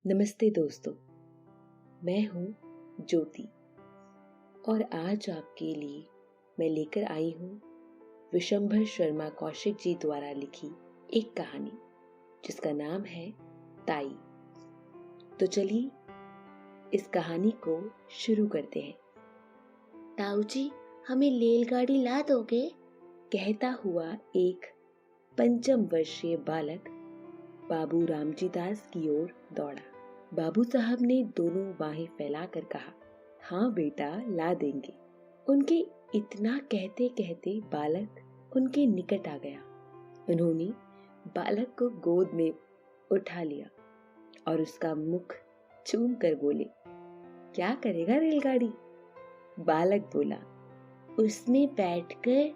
नमस्ते दोस्तों, मैं हूँ ज्योति और आज आपके लिए मैं लेकर आई हूँ विशंभर शर्मा कौशिक जी द्वारा लिखी एक कहानी जिसका नाम है ताई। तो चलिए इस कहानी को शुरू करते हैं। ताऊ जी, हमें रेलगाड़ी ला दोगे? कहता हुआ एक पंचम वर्षीय बालक बाबू रामजी दास की ओर दौड़ा। बाबू साहब ने दोनों बाहें फैलाकर कहा, हाँ बेटा, ला देंगे। उनके इतना कहते कहते बालक उनके निकट आ गया। उन्होंने बालक को गोद में उठा लिया और उसका मुख चूम कर बोले, क्या करेगा रेलगाड़ी? बालक बोला, उसमें बैठकर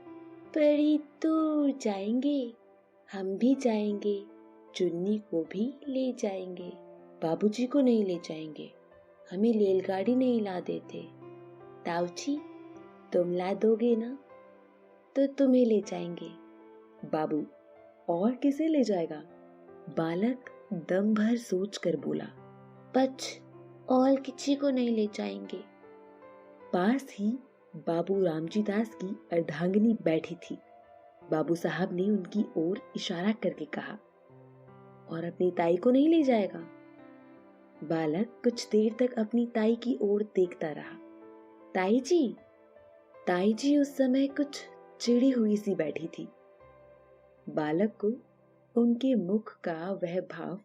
बड़ी दूर जाएंगे। हम भी जाएंगे, चुन्नी को भी ले जाएंगे। बाबूजी को नहीं ले जाएंगे, हमें रेलगाड़ी नहीं ला देते। ताऊ जी, तुम ला दोगे ना? तो तुम्हें ले जाएंगे। बाबू, और किसे ले जाएगा? बालक दम भर सोच कर बोला, बच, और किसी को नहीं ले जाएंगे। पास ही बाबू रामजी दास की अर्धांगिनी बैठी थी। बाबू साहब ने उनकी ओर इशारा करके कहा, और अपनी ताई को नहीं ले जाएगा? बालक कुछ देर तक अपनी ताई की ओर देखता रहा। ताई जी? ताई जी उस समय कुछ चिड़ी हुई सी बैठी थी। बालक को उनके मुख का वह भाव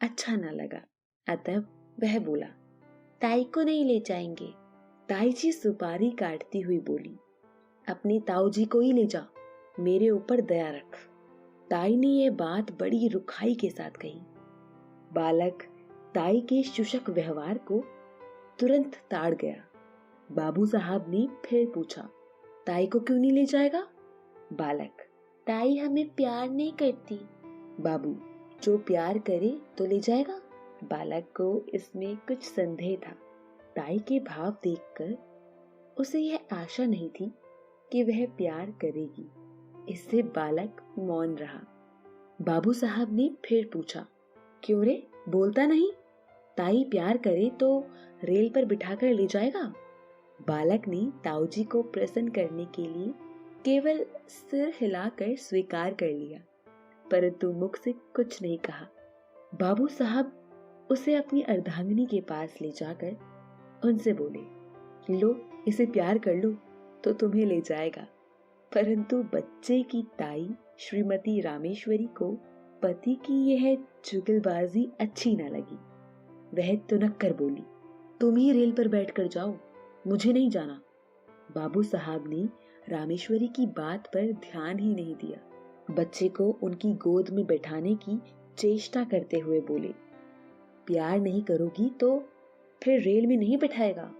अच्छा न लगा, अतः वह बोला, ताई को नहीं ले जाएंगे। ताई जी सुपारी काटती हुई बोली, अपने ताऊ जी को ही ले जा, मेरे ऊपर दया रख। ताई ने यह बात बड़ी रुखाई के साथ कही। बालक ताई के शुष्क व्यवहार को तुरंत ताड़ गया। बाबू साहब ने फिर पूछा, ताई को क्यों नहीं ले जाएगा? बालक, ताई हमें प्यार नहीं करती। बाबू, जो प्यार करे तो ले जाएगा। बालक को इसमें कुछ संदेह था। ताई के भाव देखकर उसे यह आशा नहीं थी कि वह प्यार करेगी, इससे बालक मौन रहा। बाबू साहब ने फिर पूछा, क्यों रे, बोलता नहीं? ताई प्यार करे तो रेल पर बिठाकर ले जाएगा। बालक ने ताऊ जी को प्रसन्न करने के लिए केवल सिर हिलाकर स्वीकार कर लिया, परंतु मुख से कुछ नहीं कहा। बाबू साहब उसे अपनी अर्धांगिनी के पास ले जाकर उनसे बोले, लो, इसे प्यार कर लो तो तुम्हें ले जाएगा। परंतु बच्चे की ताई श्रीमती रामेश्वरी को पति की यह जुगलबाजी अच्छी न लगी। वह तुनक कर बोली, तुम ही रेल पर बैठकर जाओ, मुझे नहीं जाना। बाबू साहब ने रामेश्वरी की बात पर ध्यान ही नहीं दिया। बच्चे को उनकी गोद में बैठाने की चेष्टा करते हुए बोले, प्यार नहीं करोगी तो फिर रेल में नहीं बैठाएगा,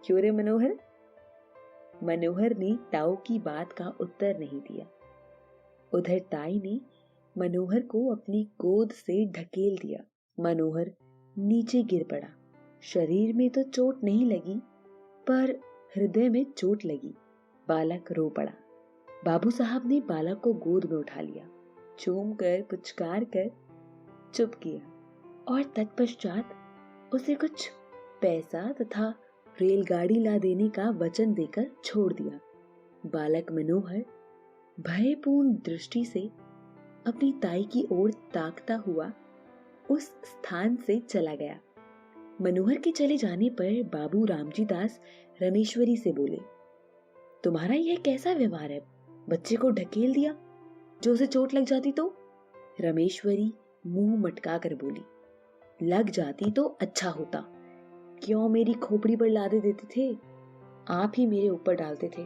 क्यों रे मनोहर? मनोहर ने ताऊ की बात का उत्तर नहीं दिया। उधर ताई ने मनोहर को अपनी गोद से ढकेल दिया। मनोहर नीचे गिर पड़ा। शरीर में तो चोट नहीं लगी, पर हृदय में चोट लगी। बालक रो पड़ा। बाबू साहब ने बालक को गोद में उठा लिया, चूम कर पुचकार कर चुप किया और तत्पश्चात उसे कुछ पैसा तथा रेलगाड़ी ला देने का वचन देकर छोड़ दिया। बालक मनोहर भयपूर्ण दृष्टि से अपनी ताई की ओर ताकता हुआ उस स्थान से चला गया। मनोहर के चले जाने पर बाबू रामजी दास रमेश्वरी से बोले, तुम्हारा यह कैसा व्यवहार है? बच्चे को ढकेल दिया, जो उसे चोट लग जाती तो? रमेश्वरी मुंह मटका कर बोली, लग जाती तो अच्छा होता, क्यों मेरी खोपड़ी पर लादे देते थे? आप ही मेरे ऊपर डालते थे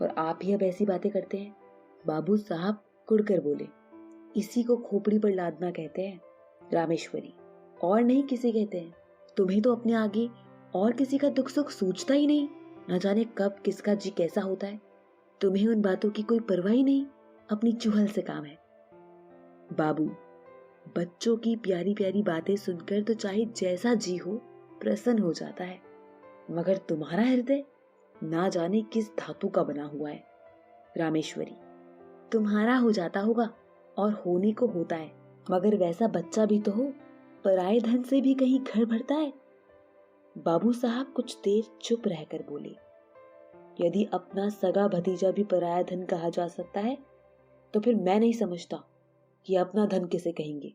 और आप ही अब ऐसी बातें करते हैं। बाबू साहब कुड़कर बोले, इसी को खोपड़ी पर लादना कहते हैं रामेश्वरी, और नहीं किसी कहते हैं। तुम्हें तो अपने आगे और किसी का दुख सुख सूझता ही नहीं। न जाने कब किसका जी कैसा होता है। तुम्हें उन बातों की कोई परवाह ही नहीं, अपनी चुहल से काम है। बाबू, बच्चों की प्यारी प्यारी बातें सुनकर तो चाहे जैसा जी हो प्रसन्न हो जाता है, मगर तुम्हारा हृदय ना जाने किस धातु का बना हुआ है। रामेश्वरी, तुम्हारा हो जाता होगा और होने को होता है, मगर वैसा बच्चा भी तो हो, पराये धन से भी कहीं घर भरता है? बाबू साहब कुछ देर चुप रहकर बोले, यदि अपना सगा भतीजा भी पराया धन कहा जा सकता है तो फिर मैं नहीं समझता कि अपना धन किसे कहेंगे।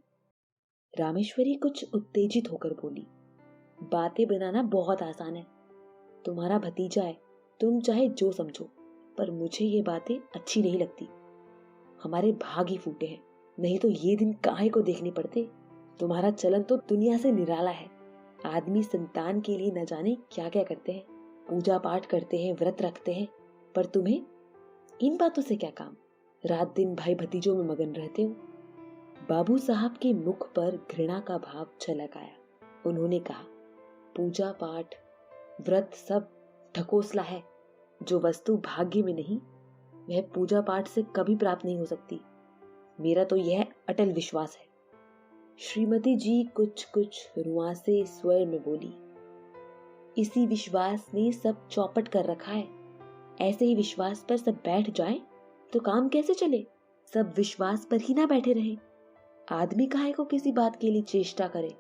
रामेश्वरी कुछ उत्तेजित होकर बोली, बातें बनाना बहुत आसान है। तुम्हारा भतीजा है, तुम चाहे जो समझो, पर मुझे ये बातें अच्छी नहीं लगती। हमारे भाग ही फूटे हैं, नहीं तो ये दिन काहे को देखने पड़ते। तुम्हारा चलन तो दुनिया से निराला है। आदमी संतान के लिए न जाने क्या क्या करते हैं, पूजा पाठ करते हैं, व्रत रखते हैं, पर तुम्हें इन बातों से क्या काम? रात दिन भाई भतीजों में मगन रहते हो। बाबू साहब के मुख पर घृणा का भाव झलक आया। उन्होंने कहा, पूजा पाठ व्रत सब ढकोसला है। जो वस्तु भाग्य में नहीं, वह पूजा पाठ से कभी प्राप्त नहीं हो सकती। मेरा तो यह अटल विश्वास है। श्रीमती जी कुछ रुआंसे स्वर में बोली, इसी विश्वास ने सब चौपट कर रखा है। ऐसे ही विश्वास पर सब बैठ जाएं तो काम कैसे चले? सब विश्वास पर ही ना बैठे रहे। आदमी काहे को किसी बात के लिए चेष्टा करे।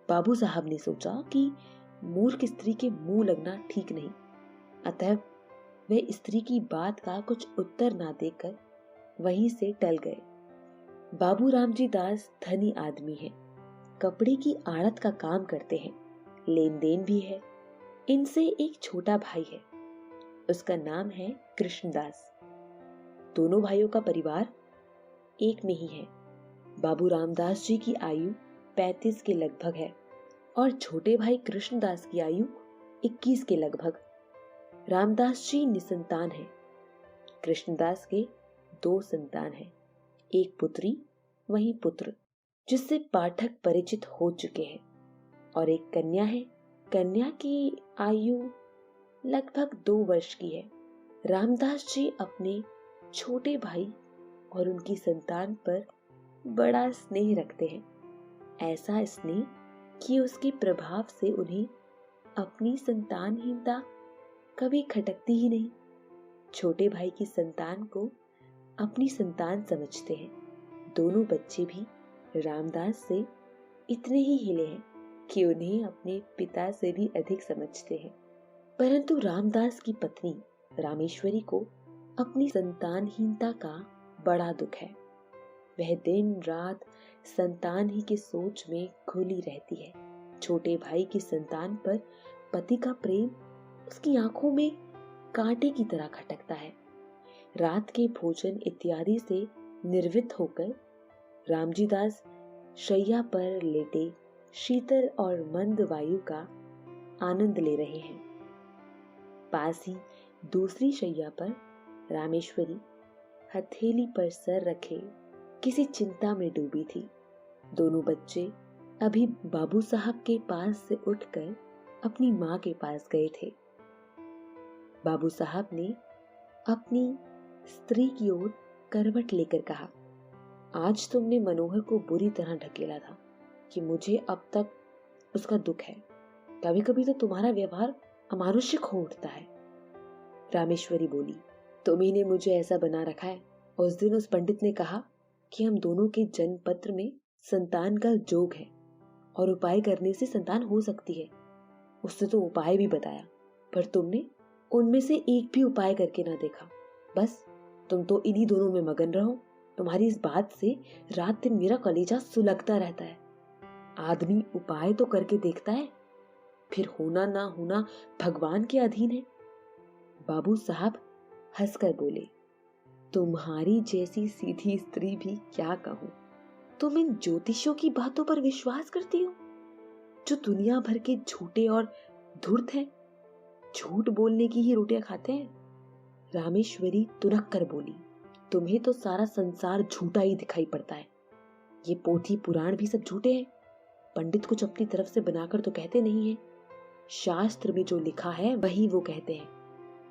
बाबू साहब ने सोचा कि मूर्ख स्त्री के मुंह लगना ठीक नहीं, अतः वे स्त्री की बात का कुछ उत्तर ना देकर वहीं से टल गए। बाबू रामजी दास धनी आदमी है, कपड़े की आड़त का काम करते हैं, लेन देन भी है। इनसे एक छोटा भाई है, उसका नाम है कृष्णदास। दोनों भाइयों का परिवार एक में ही है। बाबू रामदास जी की आयु 35 के लगभग है और छोटे भाई कृष्णदास की आयु 21 के लगभग। रामदास जी निसंतान हैं। कृष्णदास के 2 संतान हैं, एक पुत्री वहीं पुत्र, जिससे पाठक परिचित हो चुके हैं, और एक कन्या है। कन्या की आयु लगभग 2 वर्ष की है। रामदास जी अपने छोटे भाई और उनकी संतान पर बड़ा स्नेह रखते हैं, ऐसा स्नेह कि उसके प्रभाव से उन्हें अपनी संतानहीनता कभी खटकती ही नहीं। छोटे भाई की संतान को अपनी संतान समझते हैं। दोनों बच्चे भी रामदास से इतने ही हिले हैं कि उन्हें अपने पिता से भी अधिक समझते हैं। परंतु रामदास की पत्नी रामेश्वरी को अपनी संतानहीनता का बड़ा दुख है। वह दिन रात संतान ही की सोच में घुली रहती है। छोटे भाई की संतान पर पति का प्रेम उसकी आंखों में कांटे की तरह खटकता है। रात के भोजन इत्यादि से निर्वृत्त होकर रामजी दास शैया पर लेटे शीतल और मंद वायु का आनंद ले रहे हैं। पास ही दूसरी शैया पर रामेश्वरी हथेली पर सर रखे किसी चिंता में डूबी थी। दोनों बच्चे अभी बाबू साहब के पास से उठकर अपनी माँ के पास गए थे। बाबू साहब ने अपनी स्त्री की ओर करवट लेकर कहा, आज तुमने मनोहर को बुरी तरह ढकेला था कि मुझे अब तक उसका दुख है। कभी कभी तो तुम्हारा व्यवहार अमानुषिक हो उठता है। रामेश्वरी बोली, तुम्ही ने मुझे ऐसा बना रखा है। उस दिन उस पंडित ने कहा कि हम दोनों के जन्म पत्र में संतान का जोग है और उपाय करने से संतान हो सकती है। उसने तो उपाय भी बताया, पर तुमने उनमें से एक भी उपाय करके ना देखा। बस तुम तो इन्हीं दोनों में मगन रहो। तुम्हारी इस बात से रात दिन मेरा कलेजा सुलगता रहता है। आदमी उपाय तो करके देखता है, फिर होना ना होना भगवान के अधीन है। बाबू साहब हंसकर बोले, तुम्हारी जैसी सीधी स्त्री भी क्या कहूं। तुम इन ज्योतिषियों की बातों पर विश्वास करती हो जो दुनिया भर के झूठे और धूर्त हैं, झूठ बोलने की ही रोटियां खाते हैं। रामेश्वरी तुनक कर बोली, तुम्हें तो सारा संसार झूठा ही दिखाई पड़ता है। ये पोथी पुराण भी सब झूठे हैं। पंडित कुछ अपनी तरफ से बनाकर तो कहते नहीं है। शास्त्र में जो लिखा है वही वो कहते हैं।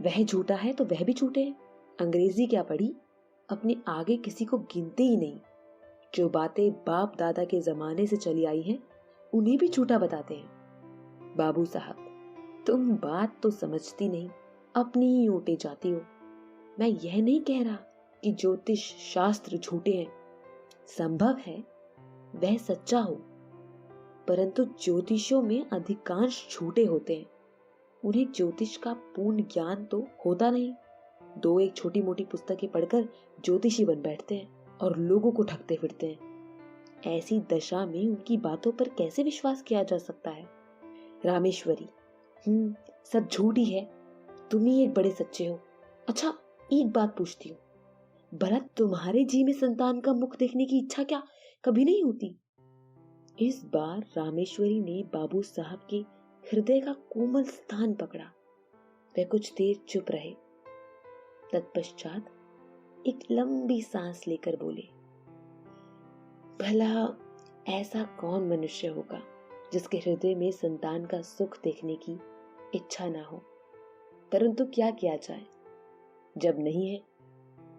वह झूठा है तो वह भी झूठे हैं। अंग्रेजी क्या पढ़ी, अपने आगे किसी को गिनते ही नहीं। जो बातें बाप दादा के जमाने से चली आई हैं, उन्हें भी झूठा बताते हैं। बाबू साहब, तुम बात तो समझती नहीं, अपनी ही ओटे जाती हो। मैं यह नहीं कह रहा कि ज्योतिष शास्त्र झूठे हैं। संभव है वह सच्चा हो, परंतु ज्योतिषों में अधिकांश झूठे होते हैं। उन्हें ज्योतिष का पूर्ण ज्ञान तो होता नहीं। दो एक छोटी मोटी पुस्तकें पढ़कर ज्योतिषी बन बैठते हैं और लोगों को ठगते फिरते हैं। ऐसी दशा में उनकी बातों पर कैसे विश्वास किया जा सकता है? रामेश्वरी, सब झूठ ही है। तुम ही एक बड़े सच्चे हो। अच्छा, एक बात पूछती हूँ, भला तुम्हारे जी में संतान का मुख देखने की इच्छा क्या कभी नहीं होती? इस बार रामेश्वरी ने बाबू साहब के हृदय का कोमल स्थान पकड़ा। वे कुछ देर चुप रहे। तत्पश्चात एक लंबी सांस लेकर बोले, भला ऐसा कौन मनुष्य होगा जिसके हृदय में संतान का सुख देखने की इच्छा ना हो? परंतु क्या किया जाए, जब नहीं है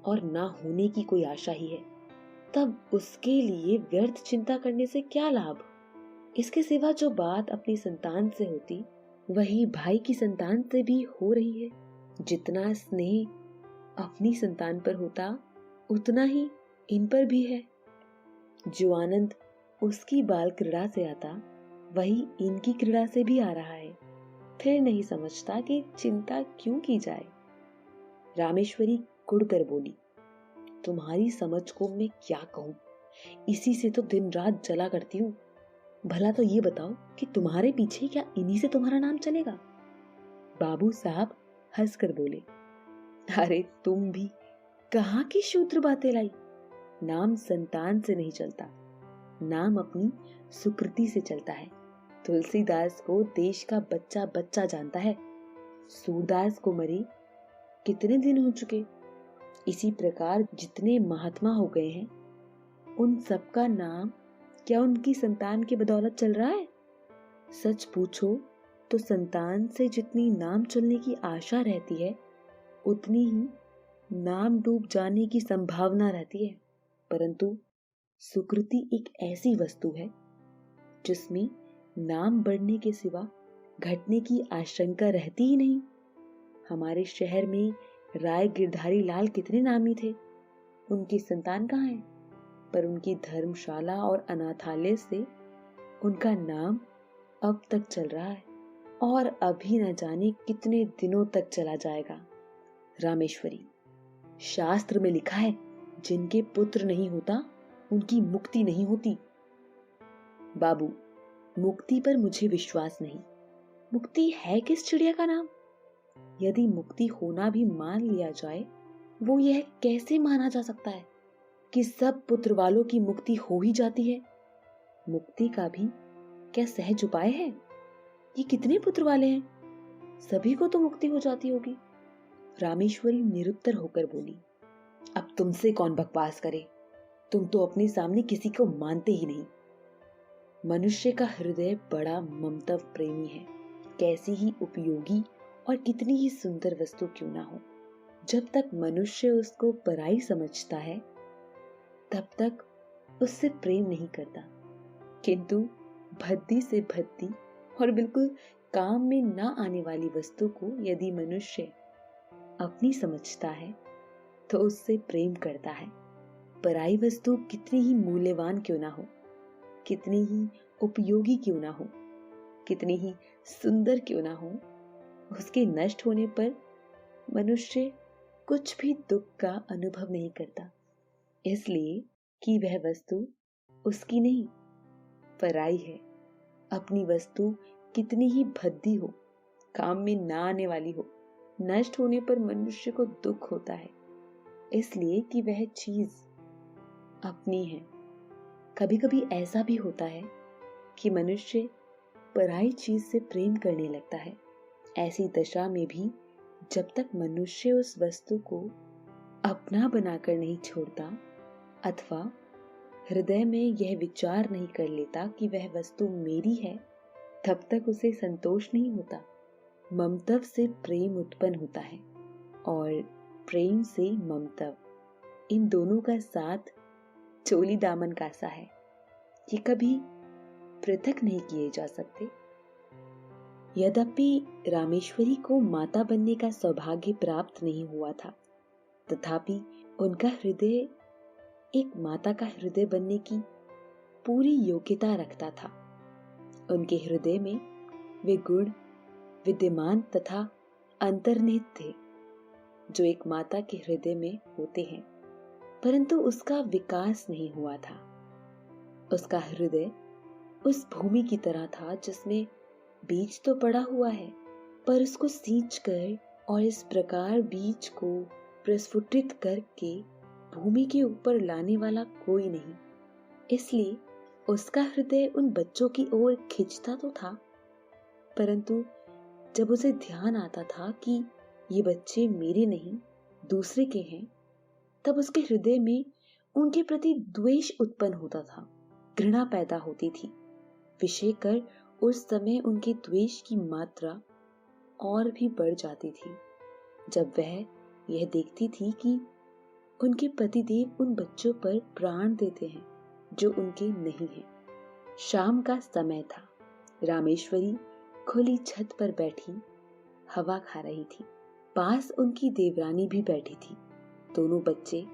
और ना होने की कोई आशा ही है, तब उसके लिए व्यर्थ चिंता करने से क्या लाभ? इसके सिवा जो बात अपनी संतान से होती, वही भाई की संतान से भी हो रही है। जितना स्नेह अपनी संतान पर होता, उतना ही इन पर भी है। जो आनंद उसकी बाल क्रीड़ा से आता, वही इनकी क्रीड़ा से भी आ रहा है। फिर नहीं समझता कि चिंता क्यों की जाए। रामेश्वरी कुड़कर बोली, तुम्हारी समझ को मैं क्या कहूं, इसी से तो दिन रात जला करती हूँ। भला तो ये बताओ कि तुम्हारे पीछे क्या इन्हीं से तुम्हारा नाम चलेगा? बाबू साहब हंसकर बोले, अरे तुम भी कहाँ की शूद्र बातें लाई। नाम संतान से नहीं चलता, नाम अपनी सुकृति से चलता है। तुलसीदास को देश का बच्चा बच्चा जानता है। सूरदास को मरे कितने दिन हो चुके। इसी प्रकार जितने महात्मा हो गए हैं, उन सबका नाम क्या उनकी संतान की बदौलत चल रहा है? सच पूछो तो संतान से जितनी नाम चलने की आशा रहती है, उतनी ही नाम डूब जाने की संभावना रहती है। परंतु सुकृति एक ऐसी वस्तु है जिसमें नाम बढ़ने के सिवा घटने की आशंका रहती ही नहीं। हमारे शहर में राय गिरधारी लाल कितने नामी थे, उनकी संतान कहाँ है? पर उनकी धर्मशाला और अनाथालय से उनका नाम अब तक चल रहा है और अभी न जाने कितने दिनों तक चला जाएगा। रामेश्वरी, शास्त्र में लिखा है, जिनके पुत्र नहीं होता उनकी मुक्ति नहीं होती। बाबू, मुक्ति पर मुझे विश्वास नहीं। मुक्ति है किस चिड़िया का नाम? यदि मुक्ति होना भी मान लिया जाए, वो यह कैसे माना जा सकता है कि सब पुत्र वालों की मुक्ति हो ही जाती है? मुक्ति का भी क्या सहज उपाय है? ये कितने पुत्र वाले हैं, सभी को तो मुक्ति हो जाती होगी। रामेश्वरी निरुत्तर होकर बोली, अब तुमसे कौन बकवास करे, तुम तो अपने सामने किसी को मानते ही नहीं। मनुष्य का हृदय बड़ा ममता प्रेमी है, कैसी ही उपयोगी और कितनी ही सुंदर वस्तु क्यों ना हो, जब तक मनुष्य उसको पराई समझता है, तब तक उससे प्रेम नहीं करता। किंतु भद्दी से भद्दी और बिल्कुल काम में ना आने वाली वस्तु को यदि मनुष्य अपनी समझता है, तो उससे प्रेम करता है। पराई वस्तु कितनी ही मूल्यवान क्यों ना हो, कितनी ही उपयोगी क्यों ना हो, कितनी ही सुंदर क्यों ना हो, उसके नष्ट होने पर मनुष्य कुछ भी दुख का अनुभव नहीं करता, इसलिए कि वह वस्तु उसकी नहीं, पराई है। अपनी वस्तु कितनी ही भद्दी हो, काम में ना आने वाली हो, नष्ट होने पर मनुष्य को दुख होता है, इसलिए कि वह चीज अपनी है। कभी कभी ऐसा भी होता है कि मनुष्य पराई चीज से प्रेम करने लगता है। ऐसी दशा में भी जब तक मनुष्य उस वस्तु को अपना बनाकर नहीं छोड़ता अथवा हृदय में यह विचार नहीं कर लेता कि वह वस्तु मेरी है, तब तक उसे संतोष नहीं होता। ममतव से प्रेम उत्पन्न होता है और प्रेम से ममतव, इन दोनों का साथ चोली दामन का सा है। ये कभी पृथक नहीं किए जा सकते। यद्यपि रामेश्वरी को माता बनने का सौभाग्य प्राप्त नहीं हुआ था, तथापि उनका हृदय एक माता का हृदय बनने की पूरी योग्यता रखता था। उनके हृदय में वे गुण विद्यमान तथा अंतर्निहित थे जो एक माता के हृदय में होते हैं, परंतु उसका विकास नहीं हुआ था। उसका हृदय उस भूमि की तरह था जिसमें बीज तो पड़ा हुआ है, पर उसको सींचकर और इस प्रकार बीज को प्रस्फुटित करके भूमि के ऊपर लाने वाला कोई नहीं। इसलिए उसका हृदय उन बच्चों की ओर खिंचता तो था, परंतु जब उसे ध्यान आता था कि ये बच्चे मेरे नहीं दूसरे के हैं, तब उसके हृदय में उनके प्रति द्वेष उत्पन्न होता था, घृणा पैदा होती थी। विशेषकर उस समय उनके द्वेष की मात्रा और भी बढ़ जाती थी जब वह यह देखती थी कि उनके पतिदेव उन बच्चों पर प्राण देते हैं जो उनके नहीं हैं। शाम का समय था। रामेश्वरी खुली छत पर बैठी हवा खा रही थी। पास उनकी देवरानी भी बैठी थी। दोनों बच्चे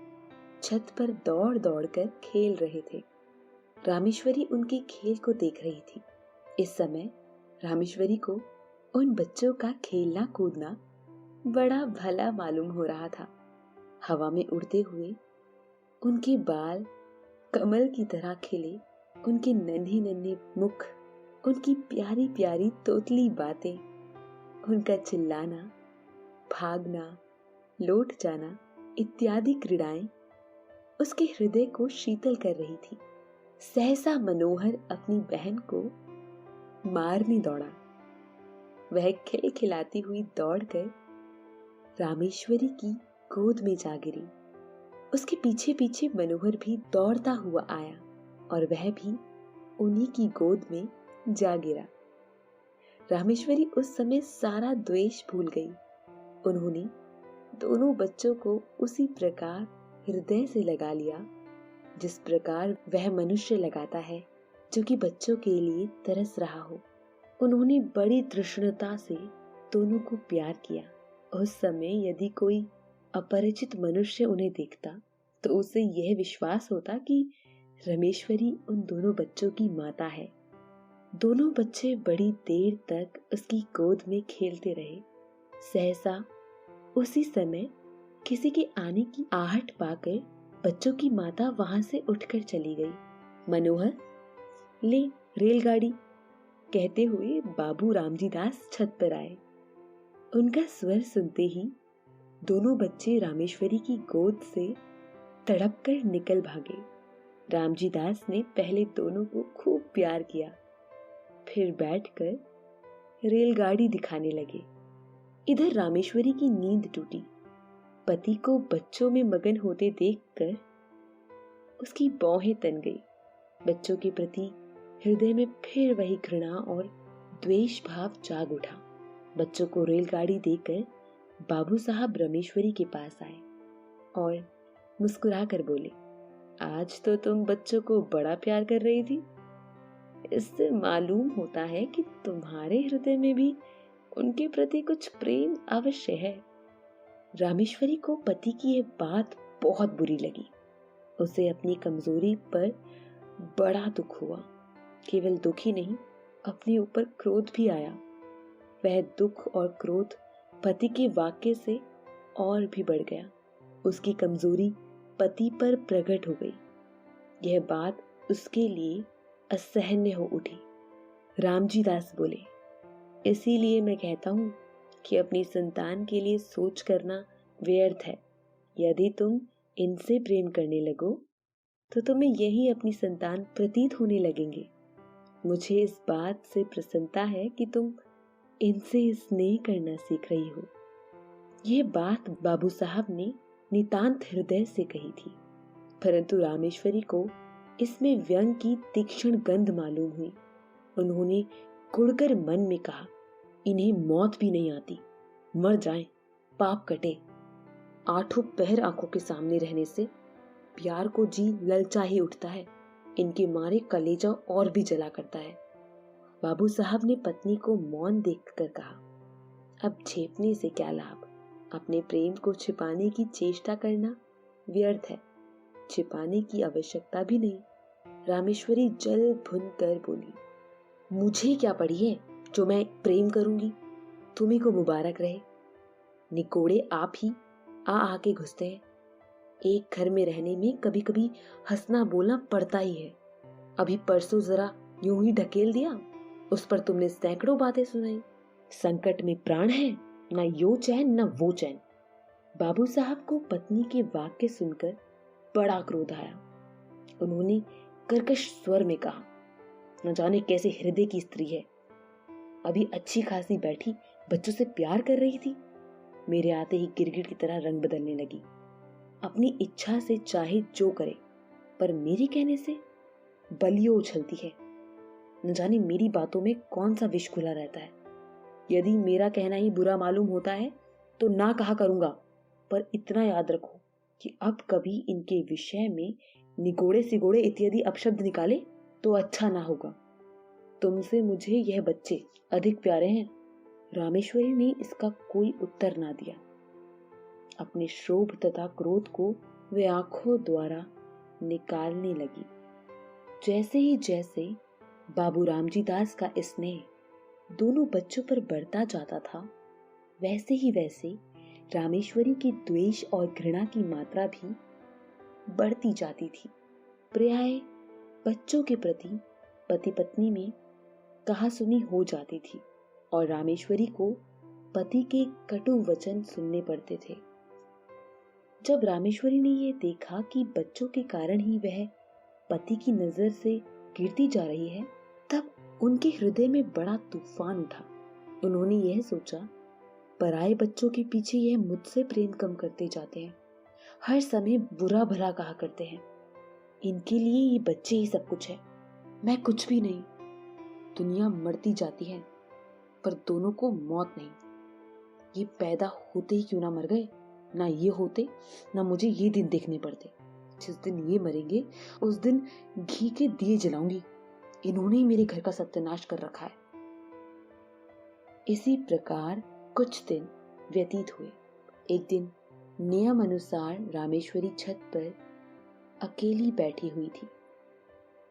छत पर दौड़ दौड़ कर खेल रहे थे। रामेश्वरी उनके खेल को देख रही थी। इस समय रामेश्वरी को उन बच्चों का खेलना कूदना बड़ा भला मालूम हो रहा था। हवा में उड़ते हुए उनके बाल कमल की तरह खिले, उनके नन्हे नन्हे मुख, उनकी प्यारी प्यारी तोतली बातें, उनका चिल्लाना, भागना, लौट जाना इत्यादि क्रीड़ाएं उसके हृदय को शीतल कर रही थी। सहसा मनोहर अपनी बहन को मारने दौड़ा। वह खिलखिलाती हुई दौड़कर रामेश्वरी की गोद में जा गिरी। उसके पीछे पीछे मनोहर भी दौड़ता हुआ आया और वह भी उन्हीं की गोद में जा गिरा। रामेश्वरी उस समय सारा द्वेष भूल गई। उन्होंने दोनों बच्चों को उसी प्रकार हृदय से लगा लिया जिस प्रकार वह मनुष्य लगाता है जो कि बच्चों के लिए तरस रहा हो। उन्होंने बड़ी तृष्णता से दोनों को प्यार किया। उस समय यदि कोई अपरिचित मनुष्य उन्हें देखता तो उसे यह विश्वास होता कि रामेश्वरी उन दोनों बच्चों की माता है। दोनों बच्चे बड़ी देर तक उसकी गोद में खेलते रहे। सहसा उसी समय किसी के आने की आहट पाकर बच्चों की माता वहां से उठकर चली गई। मनोहर, ले रेलगाड़ी, कहते हुए बाबू रामजी दास छत पर आए। उनका स्वर सुनते ही दोनों बच्चे रामेश्वरी की गोद से तड़प कर निकल भागे। रामजी दास ने पहले दोनों को खूब प्यार किया, फिर बैठकर रेलगाड़ी दिखाने लगे। इधर रामेश्वरी की नींद टूटी। पति को बच्चों में मगन होते देखकर उसकी भौहें तन गई। बच्चों के प्रति हृदय में फिर वही घृणा और द्वेष भाव जाग उठा। बच्चों को रेलगाड़ी देकर बाबू साहब रामेश्वरी के पास आए और मुस्कुराकर बोले, आज तो तुम बच्चों को बड़ा प्यार कर रही थी। इससे मालूम होता है कि तुम्हारे हृदय में भी उनके प्रति कुछ प्रेम अवश्य है। रामेश्वरी को पति की यह बात बहुत बुरी लगी। उसे अपनी कमजोरी पर बड़ा दुख हुआ। केवल दुख ही नहीं, अपने ऊपर क्रोध भी आया। वह दुख और क्रोध पति के वाक्य से और भी बढ़ गया। उसकी कमजोरी पति पर प्रकट हो गई। यह बात उसके लिए असहनीय हो उठी। रामजी दास बोले, इसीलिए मैं कहता हूं कि अपनी संतान के लिए सोच करना व्यर्थ है। यदि तुम इनसे प्रेम करने लगो तो तुम्हें यही अपनी संतान प्रतीत होने लगेंगे। मुझे इस बात से प्रसन्नता है कि तुम इनसे स्नेह करना सीख रही हो। यह बात बाबू साहब ने नितांत हृदय से कही थी, परंतु रामेश्वरी को इसमें व्यंग की तीक्ष्ण गंध मालूम हुई। उन्होंने कुढ़कर मन में कहा, इन्हें मौत भी नहीं आती, मर जाएं, पाप कटे। आठों पहर आंखों के सामने रहने से प्यार को जी ललचा ही उठता है। इनके मारे कलेजा और भी जला करता है। बाबू साहब ने पत्नी को मौन देखकर कहा, अब छेपने से क्या लाभ। अपने प्रेम को छिपाने की चेष्टा करना व्यर्थ है। छिपाने की आवश्यकता भी नहीं। रामेश्वरी जल भुन कर बोली, मुझे क्या पड़ी है जो मैं प्रेम करूंगी? तुम्ही को मुबारक रहे। निकोड़े आप ही आ आके घुसते हैं। एक घर में रहने में कभी कभी हंसना बोलना पड़ता ही है। अभी परसों जरा यूं ही ढकेल दिया, उस पर तुमने सैकड़ों बातें सुनाई। संकट में प्राण है, ना यो चैन ना वो चैन। बाबू साहब को पत्नी के वाक्य सुनकर बड़ा क्रोध आया। उन्होंने कर्कश स्वर में कहा, न जाने कैसे हृदय की स्त्री है। अभी अच्छी खासी बैठी बच्चों से प्यार कर रही थी, मेरे आते ही गिरगिट की तरह रंग बदलने लगी। अपनी इच्छा से चाहे जो करे, पर मेरे कहने से बलियों उछलती है। न जाने मेरी बातों में कौन सा विष घुला रहता है। यदि मेरा कहना ही बुरा मालूम होता है तो ना कहा करूंगा, पर इतना याद रखो कि अब कभी इनके विषय में निगोड़े सिगोड़े इत्यादि अपशब्द निकाले तो अच्छा ना होगा। तुमसे मुझे यह बच्चे अधिक प्यारे हैं। रामेश्वरी ने इसका कोई उत्तर ना दिया। अपने क्षोभ तथा क्रोध को वे आंखों द्वारा निकालने लगी। जैसे बाबू रामजी दास का स्नेह दोनों बच्चों पर बढ़ता जाता था, वैसे रामेश्वरी की द्वेष और घृणा की मात्रा भी बढ़ती जाती थी। प्राय बच्चों के प्रति पति पत्नी में कहासुनी हो जाती थी और रामेश्वरी को पति के कटु वचन सुनने पड़ते थे। जब रामेश्वरी ने यह देखा कि बच्चों के कारण ही वह पति की नजर से गिरती जा रही है, तब उनके हृदय में बड़ा तूफान उठा। उन्होंने यह सोचा, पराये बच्चों के पीछे यह मुझसे प्रेम कम करते जाते हैं, हर समय बुरा भला कहा करते हैं। इनके लिए ये बच्चे ही सब कुछ है, मैं कुछ भी नहीं। दुनिया मरती जाती है पर दोनों को मौत नहीं। ये पैदा होते ही क्यों ना मर गए, ना ये होते ना मुझे ये दिन देखने पड़ते। जिस दिन ये मरेंगे उस दिन घी के दिए जलाऊंगी। इन्होंने ही मेरे घर का सत्यानाश कर रखा है। इसी प्रकार कुछ दिन व्यतीत हुए। एक दिन नियम अनुसार रामेश्वरी छत पर अकेली बैठी हुई थी।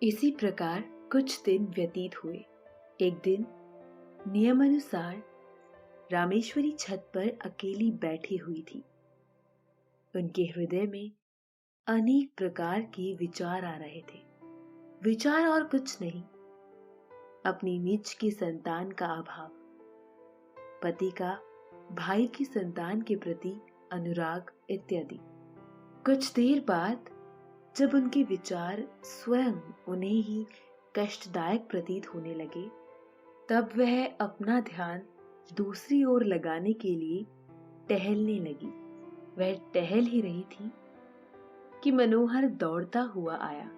इसी प्रकार कुछ दिन व्यतीत हुए। एक दिन नियमानुसार रामेश्वरी छत पर अकेली बैठी हुई थी। उनके हृदय में अनेक प्रकार के विचार आ रहे थे। विचार और कुछ नहीं, अपनी निज की संतान का अभाव, पति का भाई की संतान के प्रति अनुराग इत्यादि। कुछ देर बाद जब उनके विचार स्वयं उन्हें ही कष्टदायक प्रतीत होने लगे, तब वह अपना ध्यान दूसरी ओर लगाने के लिए टहलने लगी। वह टहल ही रही थी कि मनोहर दौड़ता हुआ आया।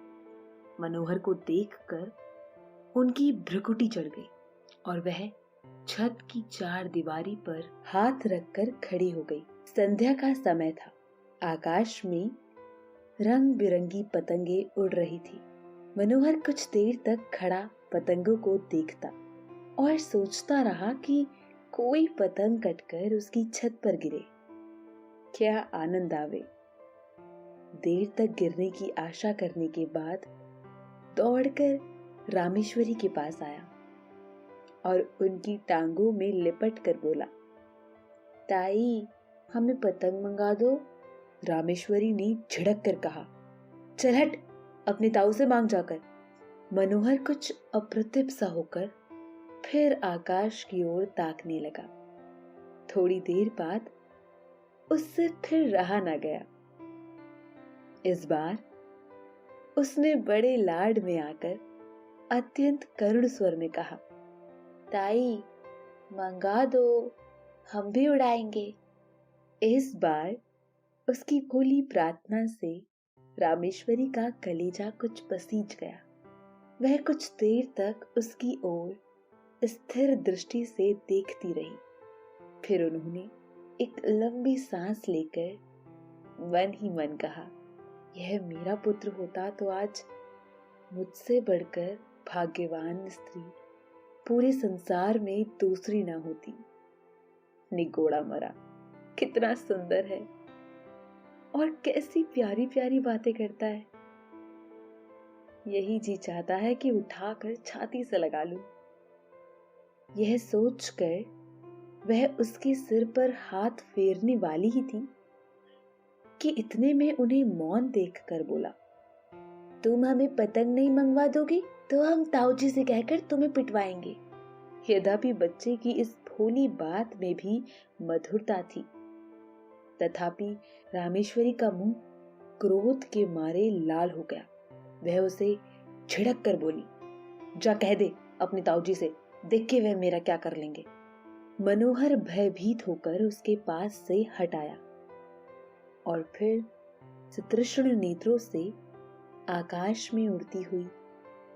मनोहर को देखकर उनकी भ्रुकुटी चढ़ गई और वह छत की चार दीवारी पर हाथ रखकर खड़ी हो गई। संध्या का समय था। आकाश में रंग बिरंगी पतंगे उड़ रही थी। मनोहर कुछ देर तक खड़ा पतंगों को देखता और सोचता रहा कि कोई पतंग कटकर उसकी छत पर गिरे, क्या आनंद आवे। देर तक गिरने की आशा करने के बाद दौड़कर रामेश्वरी के पास आया और उनकी टांगों में लिपट कर बोला, ताई हमें पतंग मंगा दो। रामेश्वरी ने झिड़क कर कहा, चल हट, अपने ताऊ से मांग जाकर। मनोहर कुछ अप्रतिभ सा होकर फिर आकाश की ओर ताकने लगा। थोड़ी देर बाद उससे फिर रहा न गया। इस बार उसने बड़े लाड में आकर अत्यंत करुण स्वर में कहा, ताई मंगा दो, हम भी उड़ाएंगे। इस बार उसकी भोली प्रार्थना से रामेश्वरी का कलेजा कुछ पसीज गया। वह कुछ देर तक उसकी ओर स्थिर दृष्टि से देखती रही। फिर उन्होंने एक लंबी सांस लेकर मन ही मन कहा, यह मेरा पुत्र होता तो आज मुझसे बढ़कर भाग्यवान स्त्री पूरे संसार में दूसरी ना होती। निगोड़ा मरा, कितना सुंदर है और कैसी प्यारी प्यारी बातें करता है। यही जी चाहता है कि उठाकर छाती से लगा लूं। यह सोचकर वह उसके सिर पर हाथ फेरने वाली ही थी कि इतने में उन्हें मौन देखकर बोला, तुम हमें पतंग नहीं मंगवा दोगी तो हम ताऊजी से कहकर तुम्हें पिटवाएंगे। यद्यपि बच्चे की इस भोली बात में भी मधुरता थी, तथापि रामेश्वरी का मुंह क्रोध के मारे लाल हो गया। वह उसे झिड़क कर बोली, जा कह दे अपने ताऊजी से, देख के वह मेरा क्या कर लेंगे। मनोहर भयभीत होकर उसके पास से हटाया और फिर सतृष्ण नेत्रों से आकाश में उड़ती हुई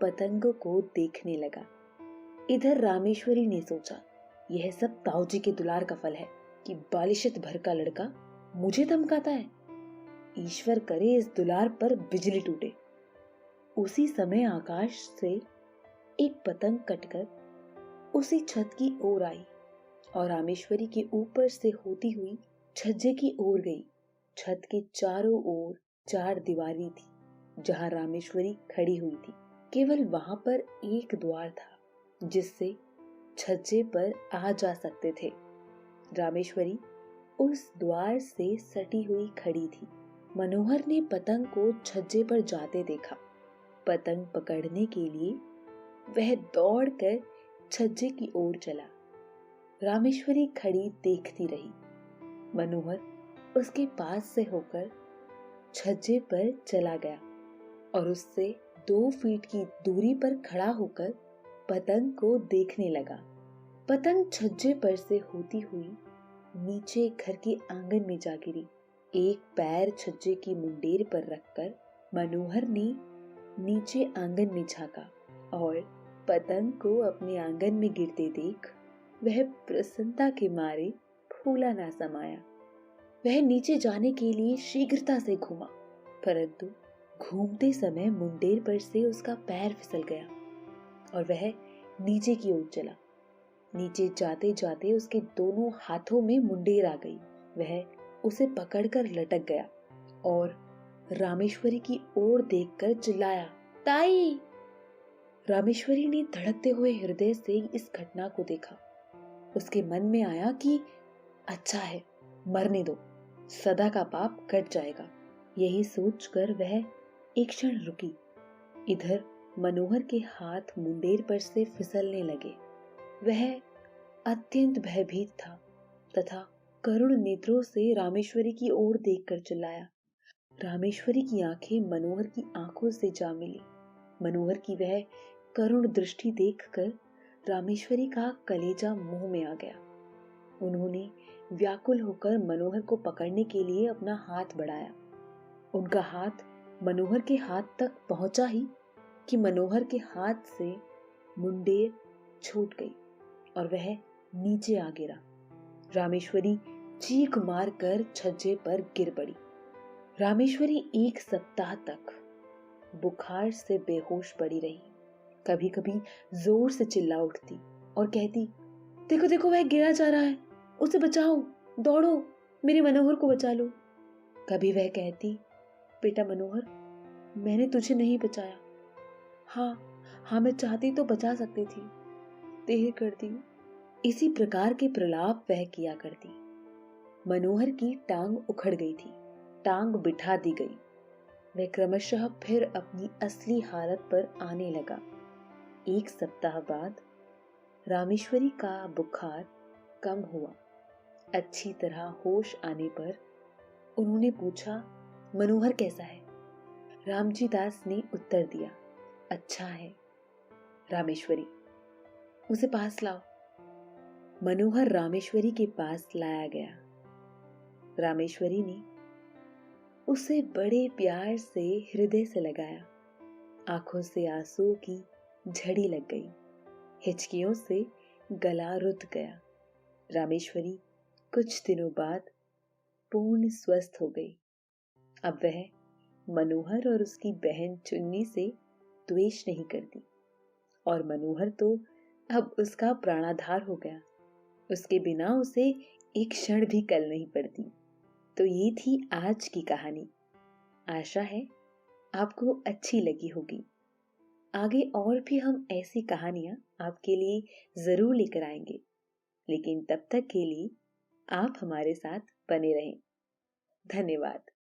पतंगों को देखने लगा। इधर रामेश्वरी ने सोचा, यह सब ताऊजी के दुलार का फल है कि बालिशत भर का लड़का मुझे धमकाता है। ईश्वर करे इस दुलार पर बिजली टूटे। उसी समय आकाश से एक पतंग कटकर उसी छत की ओर आई और रामेश्वरी के ऊपर से होती हुई छज्जे की ओर गई। छत के चारों ओर चार दीवारें थी जहां रामेश्वरी खड़ी हुई थी। केवल वहां पर एक द्वार था जिससे छज्जे पर आ जा सकते थे। रामेश्वरी उस द्वार से सटी हुई खड़ी थी। मनोहर ने पतंग को छज्जे पर जाते देखा। पतंग पकड़ने के लिए वह दौड़कर छज्जे की ओर चला। रामेश्वरी खड़ी देखती रही। मनोहर उसके पास से होकर छज्जे पर चला गया और उससे 2 फीट की दूरी पर खड़ा होकर पतंग को देखने लगा। पतंग छज्जे पर से होती हुई नीचे घर के आंगन में जा गिरी। एक पैर छज्जे की मुंडेर पर रखकर मनोहर ने नीचे आंगन में झांका और पतंग को अपने आंगन में गिरते देख वह प्रसन्नता के मारे फूला ना समाया। वह नीचे जाने के लिए शीघ्रता से घूमा, परंतु घूमते समय मुंडेर पर से उसका पैर फिसल गया और वह नीचे की ओर चला। नीचे जाते जाते उसके दोनों हाथों में मुंडेर आ गई। वह उसे पकड़कर लटक गया और रामेश्वरी की ओर देखकर चिल्लाया, ताई। रामेश्वरी ने धड़कते हुए हृदय से इस घटना को देखा। उसके मन में आया कि अच्छा है, मरने दो, सदा का पाप कट जाएगा। यही सोचकर वह एक क्षण रुकी। इधर मनोहर के हाथ मुंडेर पर से फिसलने लगे। वह अत्यंत भयभीत था तथा करुण नेत्रों से रामेश्वरी की ओर देखकर चिल्लाया। रामेश्वरी की आंखें मनोहर की आंखों से जा मिली। मनोहर की वह करुण दृष्टि देखकर रामेश्वरी का कलेजा मुंह में आ गया। उन्होंने व्याकुल होकर मनोहर को पकड़ने के लिए अपना हाथ बढ़ाया। उनका हाथ मनोहर के हाथ तक पहुंचा ही कि मनोहर के हाथ से मुंडेर छूट गई और वह नीचे आ गिरा। रामेश्वरी चीख मारकर छज्जे पर गिर पड़ी। रामेश्वरी 1 सप्ताह तक बुखार से बेहोश पड़ी रही। कभी कभी जोर से चिल्ला उठती और कहती, देखो देखो वह गिरा जा रहा है, उसे बचाओ, दौड़ो, मेरे मनोहर को बचा लो। कभी वह कहती, बेटा मनोहर, मैंने तुझे नहीं बचाया। हाँ, मैं चाहती तो बचा सकती थी, देर कर दी। इसी प्रकार के प्रलाप वह किया करती। मनोहर की टांग उखड़ गई थी, टांग बिठा दी गई। वह क्रमशः फिर अपनी असली हालत पर आने लगा। 1 सप्ताह बाद रामेश्वरी का बुखार कम हुआ। अच्छी तरह होश आने पर उन्होंने पूछा, मनोहर कैसा है? रामजी दास ने उत्तर दिया, अच्छा है। रामेश्वरी, उसे पास लाओ। मनोहर रामेश्वरी के पास लाया गया। रामेश्वरी ने उसे बड़े प्यार से हृदय से लगाया। आंखों से आंसू की झड़ी लग गई। हिचकियों से गला रुत गया। रामेश्वरी कुछ दिनों बाद पूर्ण स्वस्थ हो गई। अब वह मनोहर और उसकी बहन चुन्नी से द्वेष नहीं करती और मनोहर तो अब उसका प्राणाधार हो गया। उसके बिना उसे एक क्षण भी कल नहीं पड़ती। तो ये थी आज की कहानी। आशा है आपको अच्छी लगी होगी। आगे और भी हम ऐसी कहानियां आपके लिए जरूर लेकर आएंगे, लेकिन तब तक के लिए आप हमारे साथ बने रहें। धन्यवाद।